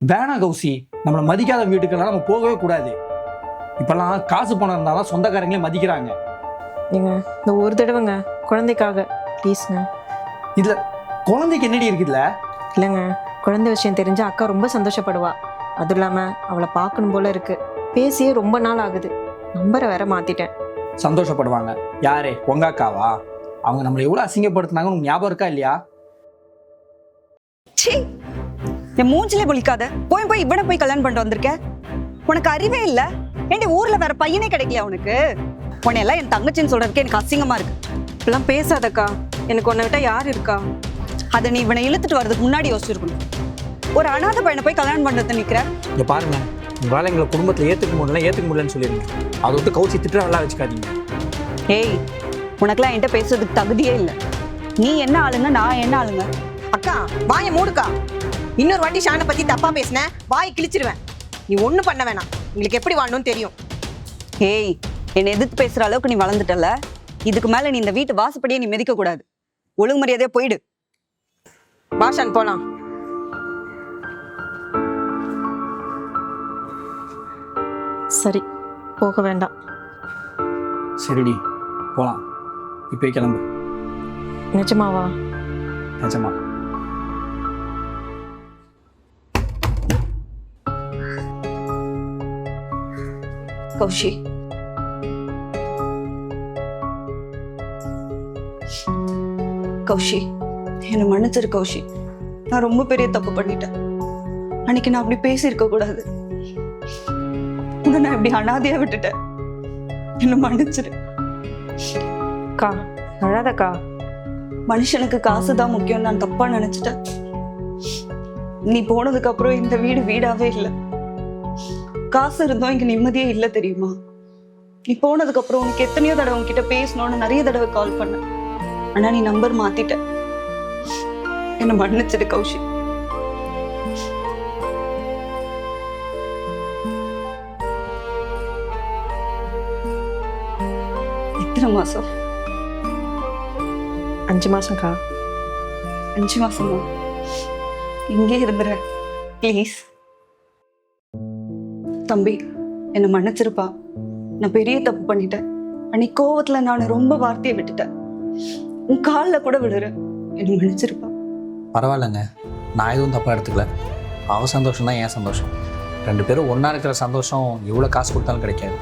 வேணாம் கௌசி, நம்மளை மதிக்காத வீட்டுக்கெல்லாம் நம்ம போகவே கூடாது. இப்பெல்லாம் காசு பணம் இருந்தாதான் சொந்தக்காரங்களே மதிக்கிறாங்க. நீங்க இந்த ஒரு தடவைங்க குழந்தைக்காக ப்ளீஸ்ங்க. இதுல குழந்தைக்கு என்னடி இருக்குதுல்ல? இல்லைங்க, குழந்தை விஷயம் தெரிஞ்சா அக்கா ரொம்ப சந்தோஷப்படுவா. அதுவும் இல்லாம அவளை பார்க்கணும் போல இருக்கு. பேசியே ரொம்ப நாள் ஆகுது. நம்பரை வேற மாத்திட்டேன். சந்தோஷப்படுவாங்க. யாரே உங்க அக்காவா? அவங்க நம்மளை எவ்வளவு அசிங்கப்படுத்தினாங்க உனக்கு ஞாபகம் இருக்கா இல்லையா? சீ, என் மூஞ்சிலே முழிக்காத. போய் போய் இவனை போய் கல்யாணம் பண்ணிட்டு வந்திருக்க. உனக்கு அறிவே இல்ல. ஏண்டி ஊர்ல வேற பையனே கிடைக்கலையா உனக்கு? உன்னை எல்லாம் என் தங்கச்சின்னு சொல்றதுக்கு எனக்கு அசிங்கமா இருக்கு. இப்பெல்லாம் பேசாதக்கா. எனக்கு உன்னை விட்டா யார் இருக்கா? அதை நீ இவனை இழுத்துட்டு வர்றதுக்கு முன்னாடி யோசிச்சிருக்கணும். ஒரு அனாத பையனை போய் கல்யாணம் பண்றது நிக்கிற. இங்க பாருங்க, உங்களால எங்களை குடும்பத்துல ஏத்துக்க முடியலன்னு சொல்லிருங்க. அதை விட்டு கௌசி திட்டு நல்லா வச்சுக்காதீங்க. ஏய், உனக்கெல்லாம் என்கிட்ட பேசுறதுக்கு தகுதியே இல்லை. நீ என்ன ஆளுங்க, நான் என்ன ஆளுங்க? அக்கா வாயை மூடுக்கா. இன்னொரு வாட்டி ஷானை பத்தி தப்பா பேசின வாயை கிழிச்சிருவேன். நீ ஒண்ணு பண்ண வேணாம். உங்களுக்கு எப்படி வாழணும்னு தெரியும். ஏய், என்னை எதிர்த்து பேசுற அளவுக்கு நீ வளர்ந்துட்டல. இதுக்கு மேல நீ இந்த வீட்டு வாசப்படியே நீ மிதிக்க கூடாது. ஒழுங்கு மரியாதையா போயிடு. வா ஷான் போலாம். சரி, போக வேண்டாம். சரிடி, போலாம். இப்போ கிளம்பு. நிஜமாவா? நிஜமா. கௌஷி, கௌஷி, என்னை மன்னிச்சிரு கௌஷி. நான் ரொம்ப பெரிய தப்பு பண்ணிட்டேன். அன்னைக்கு நான் அப்படி பேசியிருக்க கூடாது. உன்னை நான் இப்படி அனாதையா விட்டுட்டேன். என்னை மன்னிச்சிரு. அக்கா அழாதக்கா. மனுஷனுக்கு காசு தான் முக்கியம் நான் தப்பா நினைச்சிட்டேன். நீ போனதுக்கு அப்புறம் இந்த வீடு வீடாவே இல்லை. காசு இருந்தோம் இங்க நிம்மதியே இல்லை தெரியுமா? நீ போனதுக்கு அப்புறம் உனக்கு எத்தனையோ தடவை உன்கிட்ட பேசணும்னு நிறைய தடவை கால் பண்ண. ஆனா நீ நம்பர் மாத்திட்ட. என்ன மன்னிச்சிடு கௌஷி. எத்தனை மாசம்? 5 மாசம்க்கா. 5 மாசமா? இங்கே இருந்துற ப்ளீஸ். தம்பி, என்னை மன்னிச்சிருப்பா. நான் பெரிய தப்பு பண்ணிட்டேன். அன்னைக்கு கோவத்துல நான் ரொம்ப வார்த்தையை விட்டுட்டேன். உன் காலில் கூட விடுறேன். என்னை மன்னிச்சிருப்பா. பரவாயில்லைங்க, நான் எதுவும் தப்பாக எடுத்துக்கல. அவ சந்தோஷம் தான் என் சந்தோஷம். 2 பேரும் ஒன்றா இருக்கிற சந்தோஷம் எவ்வளோ காசு கொடுத்தாலும் கிடைக்காது.